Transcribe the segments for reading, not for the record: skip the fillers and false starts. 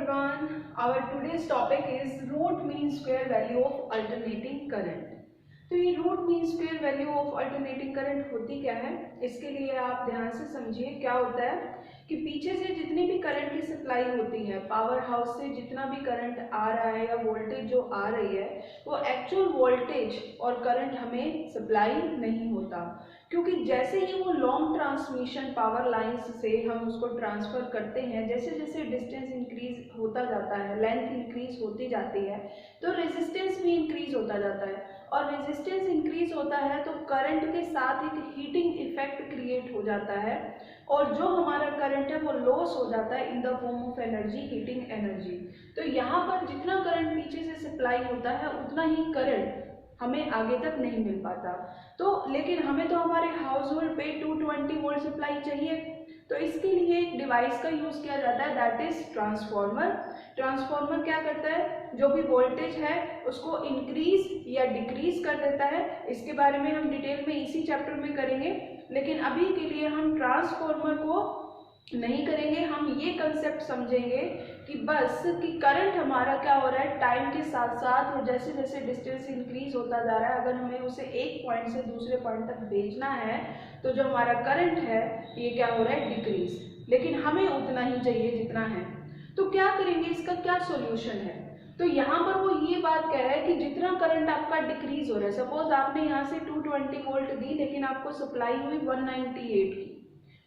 everyone. Our today's topic is root mean square value of alternating current. तो ये root mean square value of alternating current होती क्या है, इसके लिए आप ध्यान से समझिए। क्या होता है कि पीछे से जितनी भी करंट की सप्लाई होती है, पावर हाउस से जितना भी करंट आ रहा है या वोल्टेज जो आ रही है, वो एक्चुअल वोल्टेज और करंट हमें सप्लाई नहीं होता, क्योंकि जैसे ही वो लॉन्ग ट्रांसमिशन पावर लाइंस से हम उसको ट्रांसफ़र करते हैं, जैसे जैसे डिस्टेंस इंक्रीज होता जाता है, लेंथ इंक्रीज होती जाती है, तो रेजिस्टेंस भी इंक्रीज होता जाता है। और रेजिस्टेंस इंक्रीज होता है तो करंट के साथ एक हीटिंग इफेक्ट क्रिएट हो जाता है, और जो हमारा करंट है वो लॉस हो जाता है in the form of energy, heating energy. तो यहाँ पर जितना करंट पीछे से सप्लाई होता है उतना ही करंट हमें आगे तक नहीं मिल पाता। तो लेकिन हमें तो हमारे हाउस होल्ड पे 220 वोल्ट सप्लाई चाहिए, तो इसके लिए एक डिवाइस का यूज़ किया जाता है, दैट इज ट्रांसफॉर्मर। ट्रांसफॉर्मर क्या करता है, जो भी वोल्टेज है उसको इंक्रीज या डिक्रीज कर देता है। इसके बारे में हम डिटेल में इसी चैप्टर में करेंगे, लेकिन अभी के लिए हम ट्रांसफॉर्मर को नहीं करेंगे। हम ये कंसेप्ट समझेंगे कि बस कि करंट हमारा क्या हो रहा है टाइम के साथ साथ, और जैसे जैसे डिस्टेंस इंक्रीज होता जा रहा है, अगर हमें उसे एक पॉइंट से दूसरे पॉइंट तक भेजना है तो जो हमारा करंट है ये क्या हो रहा है, डिक्रीज, लेकिन हमें उतना ही चाहिए जितना है। तो क्या करेंगे, इसका क्या सॉल्यूशन है? तो यहाँ पर वो ये बात कह रहा है कि जितना करंट आपका डिक्रीज हो रहा है, सपोज आपने यहाँ से 220 वोल्ट दी, लेकिन आपको सप्लाई हुई 198 की,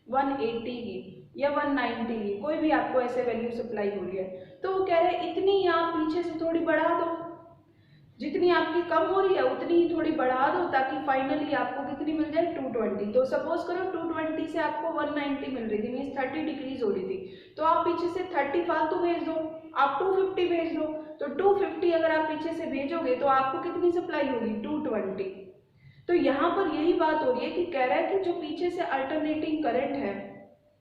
180 की या 190 की, कोई भी आपको ऐसे वैल्यू सप्लाई हो रही है, तो वो कह रहे हैं इतनी आप पीछे से थोड़ी बढ़ा दो, जितनी आपकी कम हो रही है उतनी ही थोड़ी बढ़ा दो, ताकि फाइनली आपको कितनी मिल जाए, 220। तो सपोज करो 220 से आपको 190 मिल रही थी, मीन्स 30 डिक्रीज हो रही थी, तो आप पीछे से 30 फालतू भेज दो, आप 250 भेज दो। तो 250 अगर आप पीछे से भेजोगे तो आपको कितनी सप्लाई होगी, 220। तो यहाँ पर यही बात हो रही है कि कह रहा है कि जो पीछे से अल्टरनेटिंग करंट है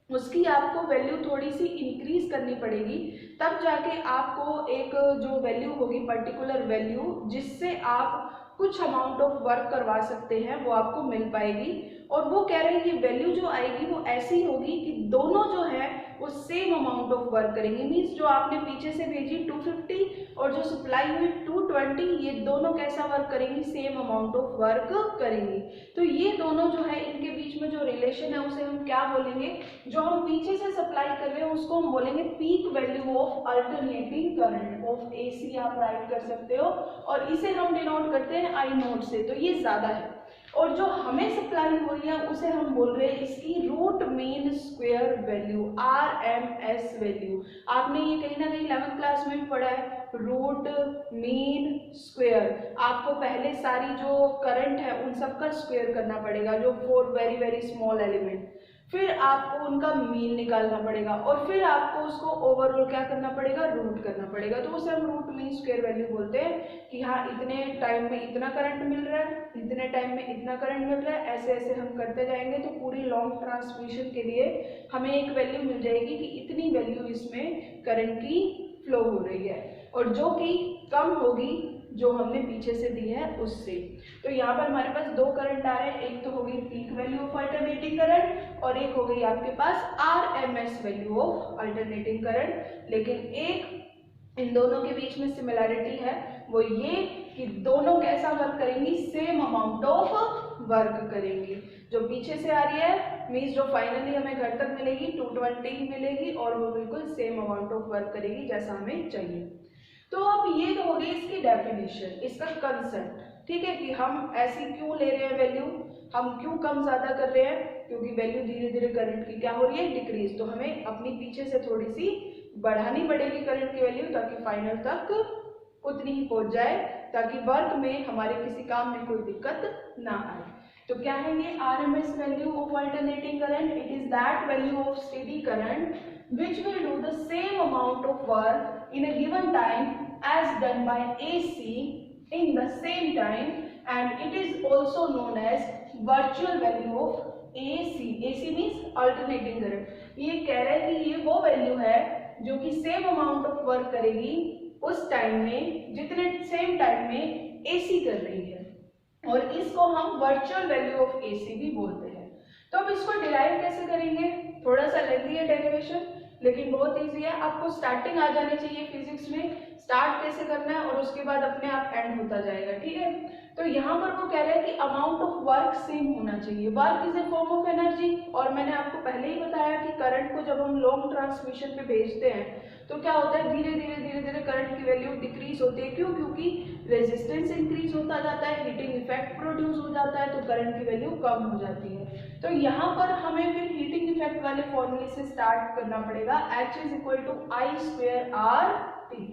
उसकी आपको वैल्यू थोड़ी सी इंक्रीज करनी पड़ेगी, तब जाके आपको एक जो वैल्यू होगी, पर्टिकुलर वैल्यू, जिससे आप कुछ अमाउंट ऑफ वर्क करवा सकते हैं, वो आपको मिल पाएगी। और वो कह रहे हैं कि वैल्यू जो आएगी वो ऐसी होगी कि दोनों जो है वो सेम अमाउंट ऑफ वर्क करेंगे, मीन्स जो आपने पीछे से भेजी 250 और जो सप्लाई हुई 220, ये दोनों कैसा वर्क करेंगी, सेम अमाउंट ऑफ वर्क करेंगी। तो ये दोनों जो है इनके बीच में जो रिलेशन है उसे हम क्या बोलेंगे, जो हम पीछे से सप्लाई कर रहे हैं उसको हम बोलेंगे peak value of alternating current of AC, आप राइट कर सकते हो, और इसे हम डिनोट करते हैं आई नोट से, तो ये ज्यादा है। और जो हमें सप्लाई हो रही है उसे हम बोल रहे हैं इसकी root mean square value, RMS value. आपने ये कहीं ना कहीं 11th क्लास में भी पढ़ा है, रूट मीन स्क्वायर। आपको पहले सारी जो करंट है उन सब का स्क्वायर करना पड़ेगा, जो 4 वेरी वेरी स्मॉल एलिमेंट, फिर आपको उनका मीन निकालना पड़ेगा, और फिर आपको उसको ओवरऑल क्या करना पड़ेगा, रूट करना पड़ेगा। तो उसे हम रूट मीन स्क्वायर वैल्यू बोलते हैं कि हाँ इतने टाइम में इतना करंट मिल रहा है, इतने टाइम में इतना करंट मिल रहा है, ऐसे ऐसे हम करते जाएंगे तो पूरी लॉन्ग ट्रांसमिशन के लिए हमें एक वैल्यू मिल जाएगी कि इतनी वैल्यू इसमें करंट की फ्लो हो रही है, और जो कि कम होगी जो हमने पीछे से दी है उससे। तो यहाँ पर हमारे पास दो करंट आ रहे हैं, एक तो हो गई peak value of alternating current और एक हो गई आपके पास RMS value of alternating current. लेकिन एक इन दोनों के बीच में सिमिलैरिटी है, वो ये कि दोनों कैसा वर्क करेंगी, सेम अमाउंट ऑफ वर्क करेंगी। जो पीछे से आ रही है मीन्स जो फाइनली हमें घर तक मिलेगी 220 मिलेगी, और वो बिल्कुल सेम अमाउंट ऑफ वर्क करेगी जैसा हमें चाहिए। तो अब ये तो हो गई इसकी डेफिनेशन, इसका कंसेप्ट, ठीक है, कि हम ऐसी क्यों ले रहे हैं वैल्यू, हम क्यों कम ज्यादा कर रहे हैं, क्योंकि वैल्यू धीरे धीरे करंट की क्या हो रही है, डिक्रीज। तो हमें अपनी पीछे से थोड़ी सी बढ़ानी पड़ेगी करंट की वैल्यू, ताकि फाइनल तक उतनी ही पहुंच जाए, ताकि वर्क में हमारे किसी काम में कोई दिक्कत ना आए। तो क्या है ये RMS value of alternating current, it is that value of steady current which will do the same amount of work in a given time as done by AC in the same time, and it is also known as virtual value of AC. AC means alternating current. ये कह रहे हैं कि ये वो value है जो कि सेम अमाउंट ऑफ वर्क करेगी उस टाइम में जितने सेम टाइम में AC कर रही है, और इसको हम वर्चुअल वैल्यू ऑफ AC भी बोलते हैं। तो अब इसको डिराइव कैसे करेंगे, थोड़ा सा लेंथी है डेरिवेशन, लेकिन बहुत ईजी है, आपको स्टार्टिंग आ जानी चाहिए फिजिक्स में, स्टार्ट कैसे करना है और उसके बाद अपने आप एंड होता जाएगा, ठीक है। तो यहाँ पर वो कह रहा है कि अमाउंट ऑफ वर्क सेम होना चाहिए, work is a form of energy, और मैंने आपको पहले ही बताया कि करंट को जब हम लॉन्ग ट्रांसमिशन पे भेजते हैं तो क्या होता है, धीरे धीरे करंट की वैल्यू डिक्रीज होती है। क्यों? क्योंकि रेजिस्टेंस इंक्रीज होता जाता है, हीटिंग इफेक्ट प्रोड्यूस हो जाता है, तो करंट की वैल्यू कम हो जाती है। तो यहाँ पर हमें फिर हीटिंग इफेक्ट वाले फॉर्मूले से स्टार्ट करना पड़ेगा, H is equal to I square R T,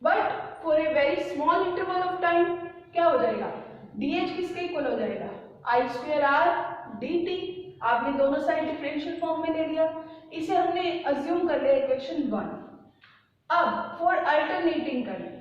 but for a very small interval of time क्या हो जाएगा, DH किसके इक्वल हो जाएगा, I square R D T. आपने दोनों साइड डिफरेंशियल फॉर्म में ले लिया, इसे हमने अज्यूम कर लिया इक्वेशन 1। अब फॉर अल्टरनेटिंग करंट,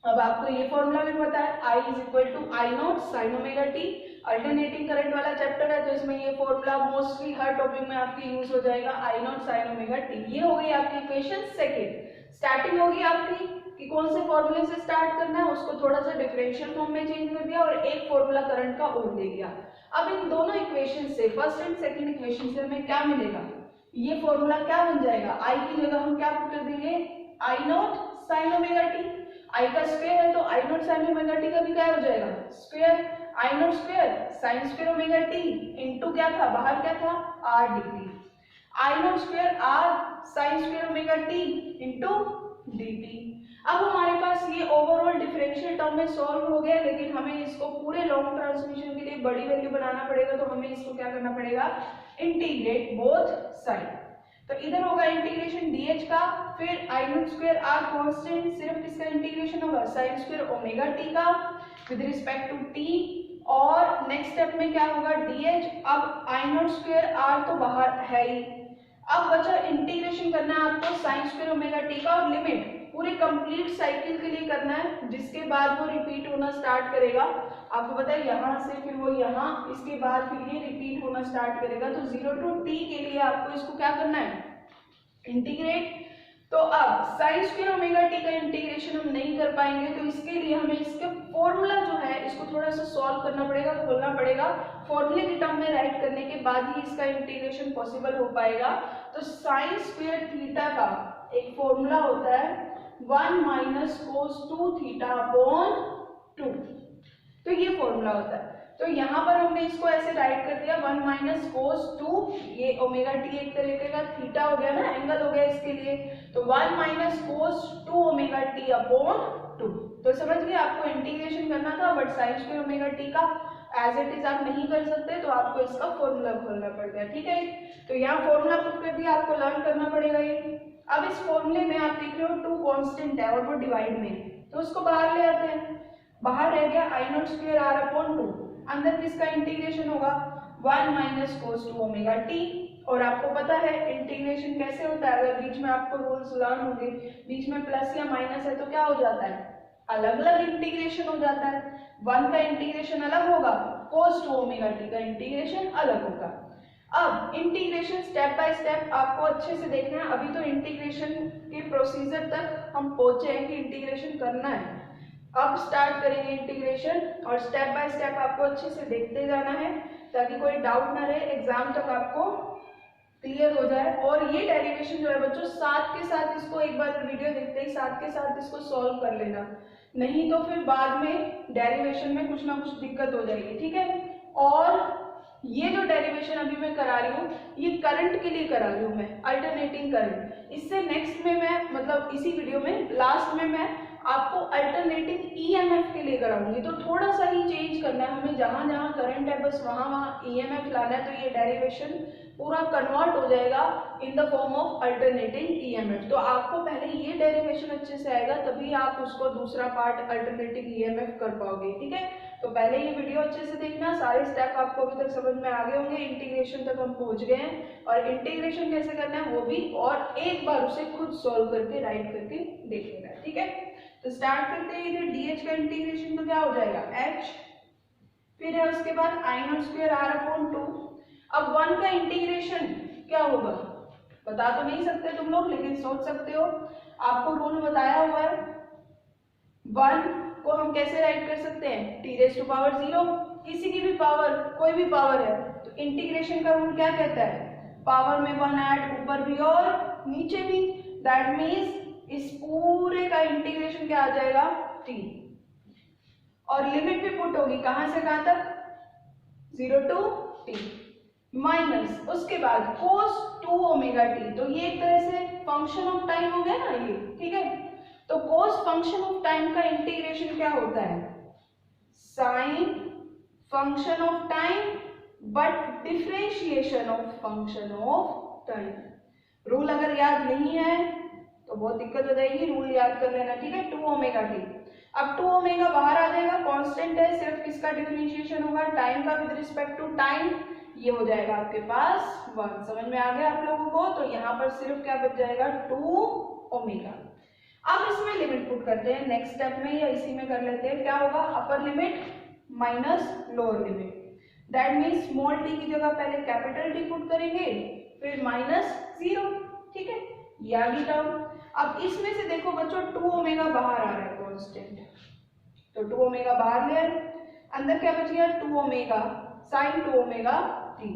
अब आपको ये फॉर्मूला भी पता है, I is equal to I not sine omega T. Alternating current वाला चैप्टर है तो इसमें ये फॉर्मूला मोस्टली हर टॉपिक में आपकी यूज हो जाएगा, आई नॉट साइन ओमेगा टी। ये हो गई आपकी इक्वेशन सेकेंड। स्टार्टिंग होगी आपकी कि कौन से फॉर्मूले से स्टार्ट करना है, उसको थोड़ा सा डिफरेंशियल फॉर्म में चेंज कर दिया और एक फॉर्मूला करंट का और दे दिया। अब इन दोनों इक्वेशन से, फर्स्ट एंड सेकंड इक्वेशन से हमें क्या मिलेगा, ये फॉर्मूला क्या बन जाएगा, आई की जगह हम क्या पुट कर देंगे, I not sine omega T. I का स्क्वायर है तो I not sine omega T का भी क्या हो जाएगा, square, I not square sine square omega T into क्या था, बाहर क्या था, R D T. I not square R sine square omega T into D T. अब हमारे पास ये ओवरऑल डिफरेंशियल टर्म में सॉल्व हो गया, लेकिन हमें इसको पूरे लॉन्ग ट्रांसमिशन के लिए बड़ी वैल्यू बनाना पड़ेगा, तो हमें इसको क्या करना पड़ेगा, इंटीग्रेट बोथ साइड। तो इधर होगा इंटीग्रेशन dh का, फिर आई नॉट स्क्वायर आर कांस्टेंट, सिर्फ किसका इंटीग्रेशन होगा, साइन स्क्वायर ओमेगा टी का विद रिस्पेक्ट टू t, और नेक्स्ट स्टेप में क्या होगा dh। अब आई नॉट स्क्वायर आर तो बाहर है ही, अब बचा इंटीग्रेशन करना है आपको साइन स्क्वायर ओमेगा टी का, और लिमिट पूरे कंप्लीट साइकिल के लिए करना है, जिसके बाद वो रिपीट होना स्टार्ट करेगा। आपको पता है यहाँ से फिर वो यहाँ, इसके बाद फिर ये रिपीट होना स्टार्ट करेगा। तो 0 टू t के लिए आपको इसको क्या करना है, इंटीग्रेट। तो अब साइन स्क्वायर ओमेगा टी का इंटीग्रेशन हम नहीं कर पाएंगे, तो इसके लिए हमें इसका फॉर्मूला जो है इसको थोड़ा सा सॉल्व करना पड़ेगा, खोलना पड़ेगा। फॉर्मूले के टर्म में राइट करने के बाद ही इसका इंटीग्रेशन पॉसिबल हो पाएगा। तो साइन स्क्वायर थीटा का एक फॉर्मूला होता है 1 माइनस कोस 2 थीटा अपॉन 2, तो ये फॉर्मूला होता है। तो यहाँ पर हमने इसको ऐसे राइट कर दिया 1 माइनस कोस 2, ये ओमेगा टी एक तरीके का थीटा हो गया ना, एंगल हो गया इसके लिए, तो 1 minus cos 2 omega T upon 2। तो समझ गए, आपको इंटीग्रेशन करना था, but sign square omega T का एज इट इज आप नहीं कर सकते, तो आपको इसका फॉर्मूला खोलना पड़ता है, ठीक है। तो यहाँ फॉर्मूला पुट कर दिया, आपको लर्न करना पड़ेगा ये। अब इस फॉर्मूले में आप देख रहे हो 2 कांस्टेंट है और वो डिवाइड में है, तो उसको बाहर ले आते हैं। बाहर रह गया आई नॉट स्क्वायर आर अपॉन 2, अंदर किसका इंटीग्रेशन होगा 1 माइनस कोस 2 ओमेगा टी। और आपको पता है इंटीग्रेशन कैसे होता है, अगर बीच में आपको रूल्स लर्न होंगे, बीच में प्लस या माइनस है तो क्या हो जाता है, अलग अलग इंटीग्रेशन हो जाता है। 1 का इंटीग्रेशन अलग होगा, कोस 2 ओमेगा टी का इंटीग्रेशन अलग होगा। अब इंटीग्रेशन स्टेप बाय स्टेप आपको अच्छे से देखना है। अभी तो इंटीग्रेशन के प्रोसीजर तक हम पहुंचे हैं कि इंटीग्रेशन करना है, अब स्टार्ट करेंगे इंटीग्रेशन, और स्टेप बाय स्टेप आपको अच्छे से देखते जाना है ताकि कोई डाउट ना रहे, एग्जाम तक आपको क्लियर हो जाए। और ये डेरिवेशन जो है बच्चों, साथ के साथ इसको एक बार वीडियो देखते ही साथ के साथ इसको सॉल्व कर लेना, नहीं तो फिर बाद में डेरिवेशन में कुछ ना कुछ दिक्कत हो जाएगी, ठीक है। और ये जो डेरिवेशन अभी मैं करा रही हूँ, ये करंट के लिए करा रही हूँ मैं, अल्टरनेटिंग करंट। इससे नेक्स्ट में मैं, मतलब इसी वीडियो में लास्ट में मैं आपको अल्टरनेटिंग ईएमएफ के लिए कराऊंगी, तो थोड़ा सा ही चेंज करना है हमें, जहां जहां करंट है बस वहां वहां ईएमएफ लाना है, तो ये डेरिवेशन पूरा कन्वर्ट हो जाएगा इन the form of alternating EMF. तो आपको पहले ये डेरिवेशन अच्छे से आएगा, तभी आप उसको दूसरा पार्ट अल्टरनेटिंग ईएमएफ कर पाओगे, ठीक है। तो पहले ये वीडियो अच्छे से देखना, सारे स्टेप आपको अभी तक समझ में आ गए होंगे, इंटीग्रेशन तक हम पहुंच गए हैं, और इंटीग्रेशन कैसे करना है वो भी, और एक बार उसे खुद सॉल्व करके राइट करके देख लेना है, ठीक है। तो स्टार्ट करते हैं, इधर dh का इंटीग्रेशन तो क्या हो जाएगा h, फिर है उसके बाद आई नॉट स्क्वायर आर अपॉन 2। अब 1 का इंटीग्रेशन क्या होगा बता तो नहीं सकते तुम लोग, लेकिन सोच सकते हो, आपको रूल बताया हुआ है। 1 को हम कैसे राइट कर सकते हैं, t रेज़ टू पावर 0, किसी की भी पावर, कोई भी पावर है, तो इंटीग्रेशन का रूल क्या कहता है, पावर में 1 ऐड, ऊपर भी और नीचे भी, दैट मीन्स इस पूरे का इंटीग्रेशन क्या आ जाएगा, t, और लिमिट भी पुट होगी कहां से कहां तक, 0 to t, माइनस उसके बाद cos 2 ओमेगा t, तो ये एक तरह से फंक्शन ऑफ टाइम हो गया ना ये, ठीक है। तो cos फंक्शन ऑफ टाइम का इंटीग्रेशन क्या होता है, sine function of time but differentiation of function of time. Rule अगर याद नहीं है तो बहुत दिक्कत हो जाएगी, रूल याद कर लेना, ठीक है। 2 ओमेगा टी, अब 2 ओमेगा बाहर आ जाएगा, कांस्टेंट है, सिर्फ किसका डिफरेंशिएशन होगा, टाइम का विद रिस्पेक्ट टू टाइम, ये हो जाएगा आपके पास 1। समझ में आ गया आप लोगों को, तो यहाँ पर सिर्फ क्या बच जाएगा, 2 ओमेगा। अब इसमें लिमिट पुट करते हैं नेक्स्ट स्टेप में, या इसी में कर लेते हैं, क्या होगा, upper limit minus lower limit, that means small T की जगह पहले कैपिटल टी पुट करेंगे, फिर -0, ठीक है, ये आ गई टर्म। अब इसमें से देखो बच्चों 2 ओमेगा बाहर आ रहा है कांस्टेंट, तो 2 ओमेगा बाहर ले, अंदर क्या बच गया, 2 omega sine 2 omega T.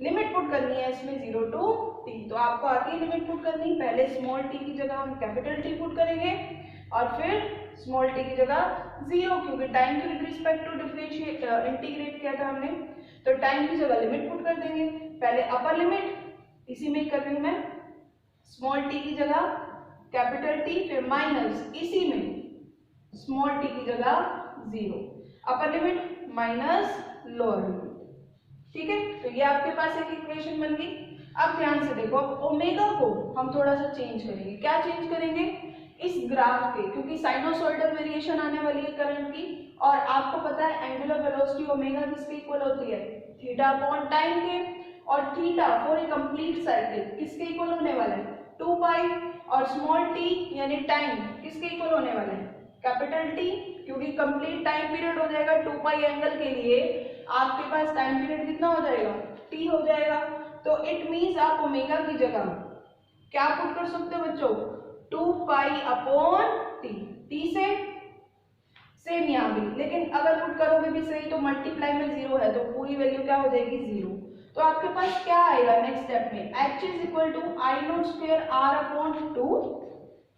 Limit put करनी है इसमें 0 to t, तो आपको आती है लिमिट पुट करनी, पहले स्मॉल t की जगह हम कैपिटल T पुट करेंगे और फिर स्मॉल t की जगह 0, क्योंकि टाइम के with respect to differentiate integrate किया था हमने, तो टाइम की जगह लिमिट पुट कर देंगे, पहले अपर लिमिट, इसी में कर रही हूं मैं, स्मॉल t की जगह कैपिटल T, फिर माइनस इसी में स्मॉल t की जगह 0, upper limit minus lower limit, ठीक है। तो ये आपके पास एक इक्वेशन बन गई। अब ध्यान से देखो, अब ओमेगा को हम थोड़ा सा चेंज करेंगे, क्या चेंज करेंगे, इस ग्राफ के, क्योंकि साइनोसॉइडल वेरिएशन आने वाली है करंट की, और आपको पता है एंगुलर वेलोसिटी ओमेगा किसके इक्वल होती है, थीटा अपॉन टाइम के, और theta for a complete cycle किसके इक्वल होने वाला है, 2 पाई, और स्मॉल t यानी टाइम किसके इक्वल होने वाला है, कैपिटल T, क्योंकि कंप्लीट टाइम पीरियड हो जाएगा 2 पाई एंगल के लिए, आपके पास टाइम पीरियड कितना हो जाएगा, t हो जाएगा। तो इट मींस आप ओमेगा की जगह क्या पुट कर सकते हो बच्चों, 2 पाई अपॉन t, t से सेम यहाँ भी, लेकिन अगर पुट करोगे भी सही तो मल्टीप्लाई में 0 है, तो पूरी वैल्यू क्या हो जाएगी, 0। तो आपके पास क्या आएगा नेक्स्ट स्टेप में, h is equal to I note square r upon 2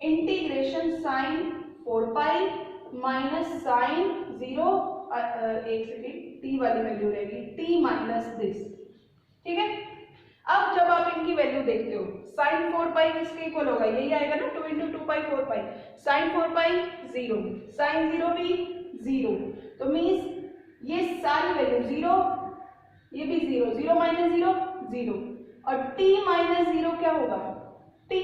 integration sine 4 pi minus sine 0, एक सेकेंड, t वाली वैल्यू रहेगी, t माइनस दिस, ठीक है। अब जब आप इनकी वैल्यू देखते हो, साइन 4 पाई किसके इक्वल होगा, यही आएगा ना, 2 × 2 पाई 4 पाई, साइन 4 पाई 0, साइन 0 भी 0, तो मीन्स ये सारी वैल्यू 0, ये भी 0, 0 माइनस 0 0, और t माइनस 0 क्या होगा, t।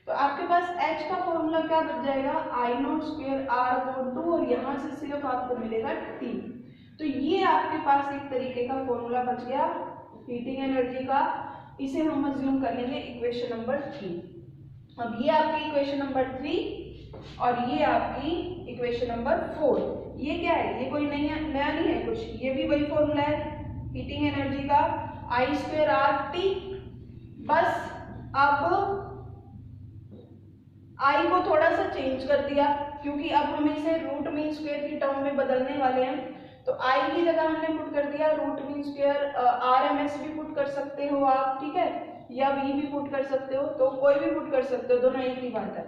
तो आपके पास h का फॉर्मूला क्या बच जाएगा, आई नोट स्क्वायर r अपॉन 2, और यहाँ से सिर्फ आपको मिलेगा t। तो ये आपके पास एक तरीके का फॉर्मूला बच गया हीटिंग एनर्जी का, इसे हम अज्यूम कर लेंगे इक्वेशन नंबर 3। अब ये आपकी इक्वेशन नंबर 3 और ये आपकी इक्वेशन नंबर 4, ये क्या है, ये कोई नया नहीं है कुछ, ये भी वही फॉर्मूला है हीटिंग एनर्जी का, आई स्क्वायर आर टी, बस अब आई को थोड़ा सा चेंज कर दिया, क्योंकि अब हम इसे रूट मीन स्क्वायर की टर्म में बदलने वाले हैं, तो आई की जगह हमने पुट कर दिया रूट मीन स्क्वायर, RMS भी पुट कर सकते हो आप, ठीक है, या V भी पुट कर सकते हो, तो कोई भी पुट कर सकते हो, दोनों एक ही बात है।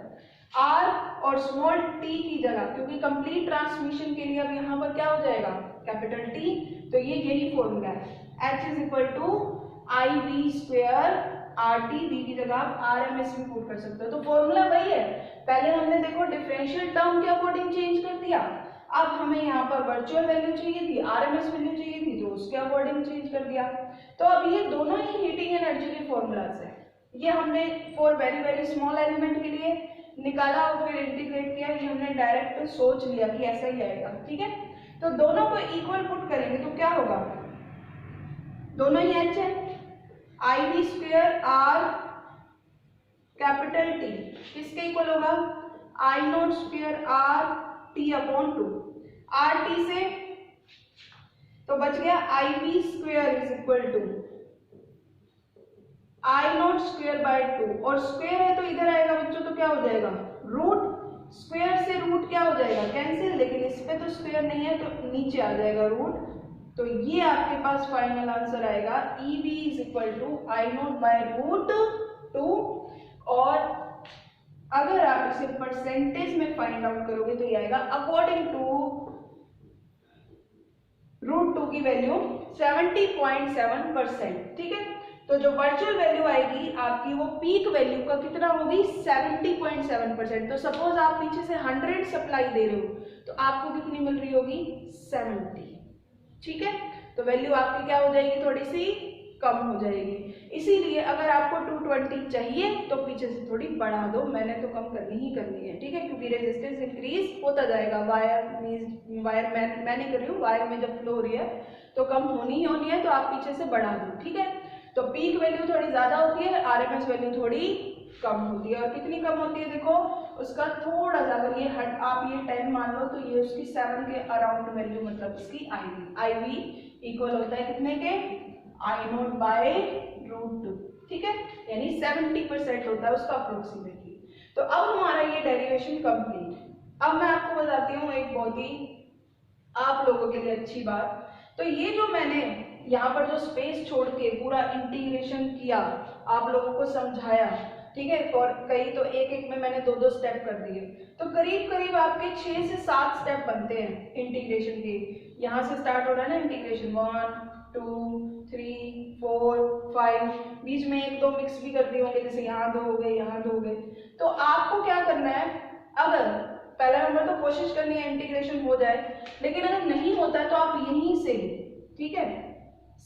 R और स्मॉल t की जगह, क्योंकि कंप्लीट ट्रांसमिशन के लिए अब यहाँ पर क्या हो जाएगा, कैपिटल T, तो ये यही फॉर्मूला है, H is equal to I V square RT, V की जगह आप RMS भी पुट कर सकते हो, तो फॉर्मूला वही है। पहले हमने देखो डिफरेंशियल टर्म के अकॉर्डिंग चेंज कर दिया, अब हमें यहाँ पर वर्चुअल वैल्यू चाहिए थी, RMS वैल्यू चाहिए थी, तो उसके अकॉर्डिंग चेंज कर दिया। तो अब ये दोनों ही हीटिंग एनर्जी के फॉर्मूलाज है, ये हमने for very very small element के लिए निकाला और फिर इंटीग्रेट किया, ये हमने डायरेक्ट सोच लिया कि ऐसा ही आएगा, ठीक है। तो दोनों को इक्वल पुट करेंगे तो क्या होगा, दोनों ही h है, I V square R capital T किसके इक्वल होगा, I note square R T upon 2, R T से तो बच गया I V square is equal to I note square by 2, और स्क्वायर है तो इधर आएगा बच्चों, तो क्या हो जाएगा रूट, स्क्वायर से रूट क्या हो जाएगा कैंसिल, लेकिन इस पे तो स्क्वायर नहीं है तो नीचे आ जाएगा रूट, तो ये आपके पास फाइनल आंसर आएगा EV is equal to I0/√2। और अगर आप इसे परसेंटेज में फाइंड आउट करोगे तो ये आएगा अकॉर्डिंग टू √2 की वैल्यू 70.7%। ठीक है, तो जो वर्चुअल वैल्यू आएगी आपकी वो पीक वैल्यू का कितना होगी 70.7%। तो सपोज आप पीछे से 100 सप्लाई दे रहे हो तो आपको कितनी मिल रही होगी 70। ठीक है, तो वैल्यू आपकी क्या हो जाएगी थोड़ी सी कम हो जाएगी। इसीलिए अगर आपको 220 चाहिए तो पीछे से थोड़ी बढ़ा दो, मैंने तो कम करनी ही करनी है। ठीक है, क्योंकि रेजिस्टेंस इंक्रीज होता जाएगा। वायर मैं नहीं कर रही हूँ, वायर में जब फ्लो हो रही है तो कम होनी ही होनी है, तो आप पीछे से बढ़ा दो। ठीक है, तो पीक वैल्यू थोड़ी ज्यादा होती है, RMS वैल्यू थोड़ी कम होती है। और कितनी कम होती है देखो, उसका थोड़ा सा अगर ये आप ये 10 मान लो तो ये उसकी 7 के अराउंड वैल्यू, मतलब उसकी IV इक्वल होता है कितने के I0/√2। ठीक है, यानी 70% होता है उसका अप्रोक्सीमेटली। तो अब हमारा ये डेरिवेशन कंप्लीट। अब मैं आपको बताती हूँ एक बहुत ही आप लोगों के लिए अच्छी बात। तो ये जो मैंने यहाँ पर जो स्पेस छोड़ के पूरा इंटीग्रेशन किया, आप लोगों को समझाया, ठीक है, और कई तो एक एक में मैंने 2-2 स्टेप कर दिए, तो करीब करीब आपके 6 से 7 स्टेप बनते हैं इंटीग्रेशन के। यहाँ से स्टार्ट हो रहा है ना इंटीग्रेशन, 1 2 3 4 5, बीच में 1-2 मिक्स भी कर दिए होंगे, जैसे यहाँ 2 हो गए, यहाँ 2 हो गए। तो आपको क्या करना है, अगर पहला नंबर तो कोशिश करनी है इंटीग्रेशन हो जाए, लेकिन अगर नहीं होता है तो आप यहीं से, ठीक है,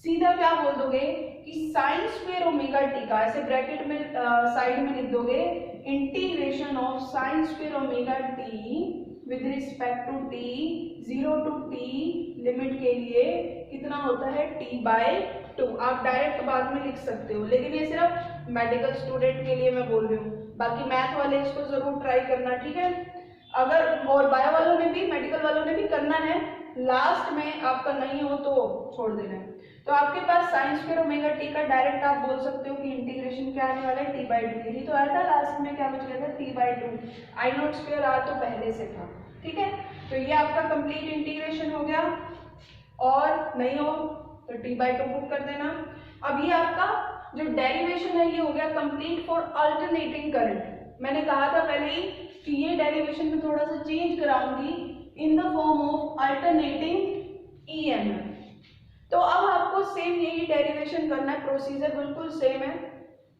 सीधा क्या बोल दोगे कि साइन स्क्वायर ओमेगा टी का, ऐसे ब्रैकेट में साइड में लिख दोगे integration of sine square omega T with respect to T 0 to t limit के लिए कितना होता है t/2। आप डायरेक्ट बाद में लिख सकते हो, लेकिन ये सिर्फ मेडिकल स्टूडेंट के लिए मैं बोल रही हूँ, बाकी मैथ वाले इसको जरूर ट्राई करना। ठीक है, अगर और बायो वालों ने भी, मेडिकल वालों ने भी करना है, लास्ट में आपका नहीं हो तो छोड़ देना है। तो आपके पास साइन स्क्वायर ओमेगा टी का डायरेक्ट आप बोल सकते हो कि इंटीग्रेशन क्या आने वाला है t/2। यही तो आया था लास्ट में, क्या बच गया था t/2। I0² तो पहले से था। ठीक है, तो ये आपका कंप्लीट इंटीग्रेशन हो गया, और नहीं हो तो t/2 पुट कर देना। अब ये आपका जो डेरिवेशन है ये हो गया कंप्लीट फॉर अल्टरनेटिंग करंट। मैंने कहा था पहले ही कि ये डेरिवेशन में थोड़ा सा चेंज कराऊंगी in the form of alternating EMF। तो अब आपको सेम यही डेरिवेशन करना है, प्रोसीजर बिल्कुल सेम है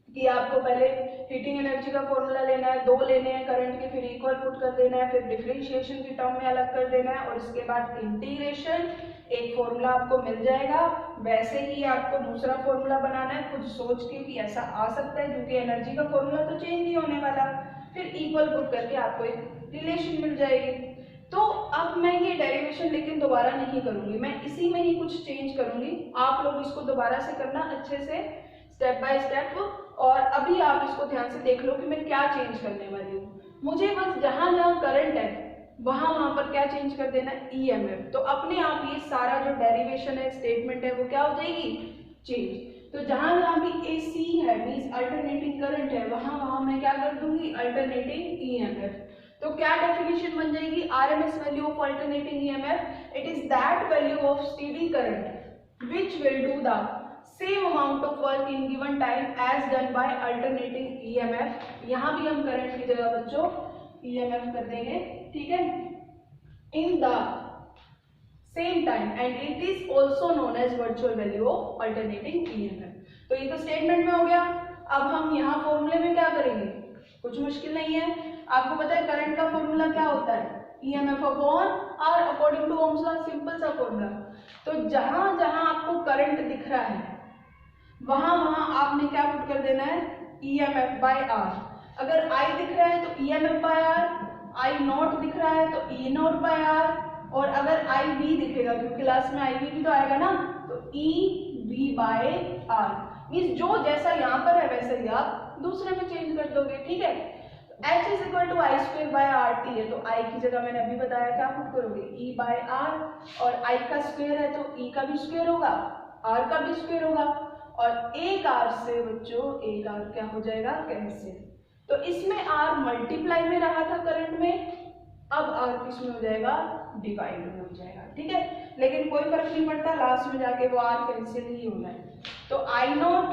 कि आपको पहले हीटिंग एनर्जी का फॉर्मूला लेना है, 2 लेने हैं करंट के, फिर इक्वल पुट कर देना है, फिर डिफरेंशिएशन की टर्म में अलग कर देना है, और इसके बाद इंटीग्रेशन, एक फॉर्मूला आपको मिल जाएगा। वैसे ही आपको दूसरा फॉर्मूला बनाना है खुद सोच के कि ऐसा आ सकता है, क्योंकि एनर्जी का फॉर्मूला तो चेंज नहीं होने वाला, फिर इक्वल पुट करके आपको एक रिलेशन मिल जाएगी। तो अब मैं ये डेरिवेशन लेकिन दोबारा नहीं करूंगी, मैं इसी में ही कुछ चेंज करूंगी। आप लोग इसको दोबारा से करना अच्छे से, स्टेप बाय स्टेप, और अभी आप इसको ध्यान से देख लो कि मैं क्या चेंज करने वाली हूँ। मुझे बस जहां जहां करंट है वहां पर क्या चेंज कर देना है, EMF। तो अपने आप ये सारा जो डेरिवेशन है, स्टेटमेंट है, वो क्या हो जाएगी, चेंज। तो जहां जहां भी AC है, मींस अल्टरनेटिंग करंट है, वहां वहां मैं क्या कर दूंगी, अल्टरनेटिंग EMF। तो क्या डेफिनेशन बन जाएगी, RMS value of alternating EMF, it is that value of steady current which will do the same amount of work in given time as done by alternating EMF। यहाँ भी हम current की जगह बच्चों EMF कर देंगे, ठीक है, in the same time, and it is also known as virtual value of alternating EMF। तो ये तो स्टेटमेंट में हो गया। अब हम यहाँ फॉर्मूले में क्या करेंगे, कुछ मुश्किल नहीं है, आपको पता है करंट का फॉर्मूला क्या होता है, EMF upon R according to Ohm's law, simple सा फॉर्मूला। तो जहां जहां आपको करंट दिख रहा है वहां वहां आपने क्या पुट कर देना है, EMF/R। अगर I दिख रहा है तो EMF/R, I0 दिख रहा है तो E0/R, और अगर IV दिखेगा, क्योंकि क्लास में IV भी तो आएगा ना, तो EV/R। मींस जो जैसा यहाँ पर है वैसे ही आप दूसरे में चेंज कर दोगे। ठीक है, H is equal to I²/RT है, तो I की जगह मैंने अभी बताया क्या पुट करोगे, E/R, और I का स्क्वायर है तो E का भी स्क्वायर होगा, R का भी स्क्वायर होगा, और एक R से बच्चों एक R क्या हो जाएगा, कैंसिल। तो इसमें R मल्टीप्लाई में रहा था करंट में, अब R किस में हो जाएगा, डिवाइड में हो जाएगा। ठीक है, लेकिन कोई फर्क नहीं पड़ता, लास्ट में जाके वो आर कैंसिल ही होना है। तो आई नॉट,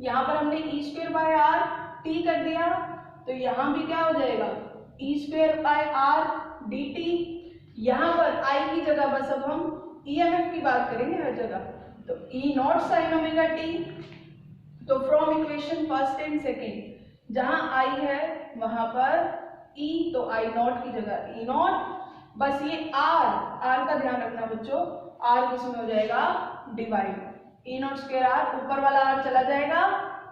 यहाँ पर हमने E square by R T कर दिया, तो यहाँ भी क्या हो जाएगा E square by R D T. यहाँ पर आई की जगह बस अब हम ईएमएफ की बात करेंगे हर जगह, तो ई नॉट साइन ओमेगा टी। तो from equation first and second जहां आई है वहां पर ई, तो आई नॉट की जगह ई नॉट, बस ये आर का ध्यान रखना बच्चों, आर किसमें हो जाएगा divide, E not square R, ऊपर वाला आर चला जाएगा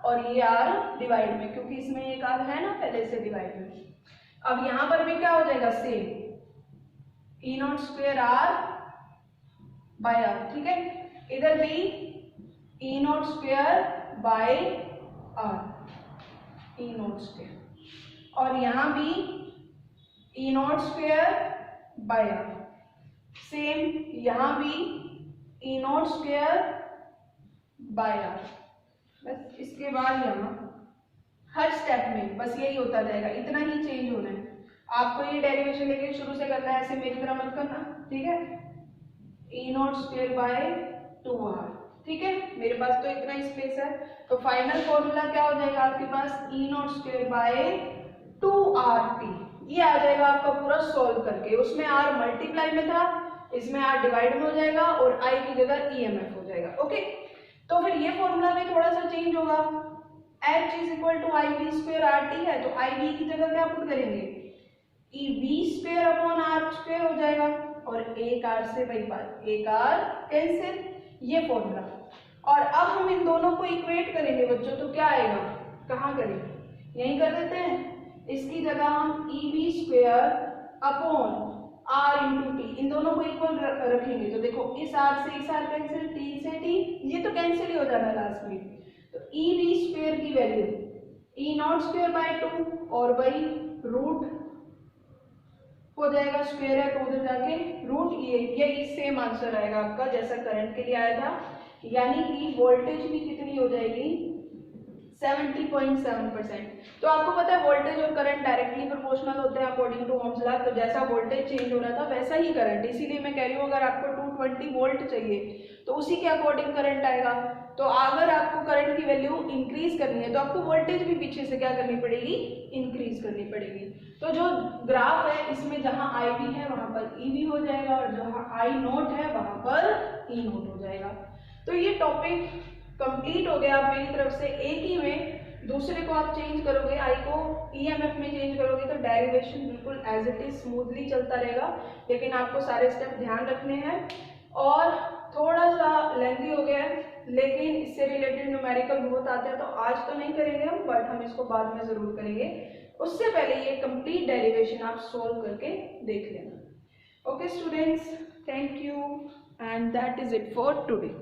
और ये आर डिवाइड में, क्योंकि इसमें एक आर है ना पहले से डिवाइड में। अब यहां पर भी क्या हो जाएगा same, E not square R by R, ठीक है, इधर भी E not square by R, E not square, और यहां भी E not square by R, same यहां भी E not square by R. बस इसके बाद यहाँ हर स्टेप में बस यही होता जाएगा, इतना ही चेंज होना है। आपको ये डेरिवेशन लेके शुरू से करना है, ऐसे मेरी तरह मत करना, ठीक है। ई नॉट स्क्वायर बाय 2r, ठीक है, मेरे पास तो इतना ही स्पेस है, तो फाइनल फॉर्मूला क्या हो जाएगा आपके पास, ई नॉट स्क्वायर बाय 2rt, ये आ जाएगा आपका पूरा सॉल्व करके। उसमें r मल्टीप्लाई में था, इसमें r डिवाइड में हो जाएगा और i की जगह ईएमएफ हो जाएगा। ओके, तो फिर ये फॉर्मूला भी थोड़ा सा चेंज होगा, h is equal to I V square R T है, तो आई वी की जगह क्या पुट करेंगे, E V square upon R square हो जाएगा, और एक आर से वही बात, एक आर कैंसिल, ये फॉर्मूला। और अब हम इन दोनों को इक्वेट करेंगे बच्चों, तो क्या आएगा, कहाँ करेंगे, यही कर देते हैं, इसकी जगह हम E V square upon R into T, इन दोनों को इक्वल रखेंगे, तो देखो इस आर से इस आर कैंसिल, टी से टी, ये तो कैंसिल ही हो जाना लास्ट में। तो ई वी स्क्वायर की value E not square by 2 और वही रूट हो जाएगा, स्क्वायर है तो उधर जाके रूट, ये सेम आंसर आएगा आपका जैसा करंट के लिए आया था, यानी कि वोल्टेज भी कितनी हो जाएगी 70.7%। तो आपको पता है वोल्टेज और करंट डायरेक्टली प्रोपोर्शनल होते हैं अकॉर्डिंग टू ओम्स लॉ, तो जैसा वोल्टेज चेंज हो रहा था वैसा ही करंट, इसीलिए मैं कह रही हूँ अगर आपको 220 वोल्ट चाहिए तो उसी के अकॉर्डिंग करंट आएगा। तो अगर आपको करंट की वैल्यू इंक्रीज करनी है तो आपको वोल्टेज भी पीछे से क्या करनी पड़ेगी, इंक्रीज करनी पड़ेगी। तो जो ग्राफ है इसमें जहां आई वी है वहां पर ई वी हो जाएगा और जहां आई नोट है वहां पर ई नोट हो जाएगा। तो ये टॉपिक कंप्लीट हो गया आप मेरी तरफ से, एक ही में दूसरे को आप चेंज करोगे, आई को ईएमएफ में चेंज करोगे तो डेरिवेशन बिल्कुल एज इट इज स्मूथली चलता रहेगा, लेकिन आपको सारे स्टेप ध्यान रखने हैं। और थोड़ा सा लेंथी हो गया है लेकिन इससे रिलेटेड न्यूमेरिकल बहुत आते हैं, तो आज तो नहीं करेंगे हम, बट हम इसको बाद में जरूर करेंगे। उससे पहले ये कंप्लीट डेरिवेशन आप सोल्व करके देख लेना। Okay students, thank you and that is it for today.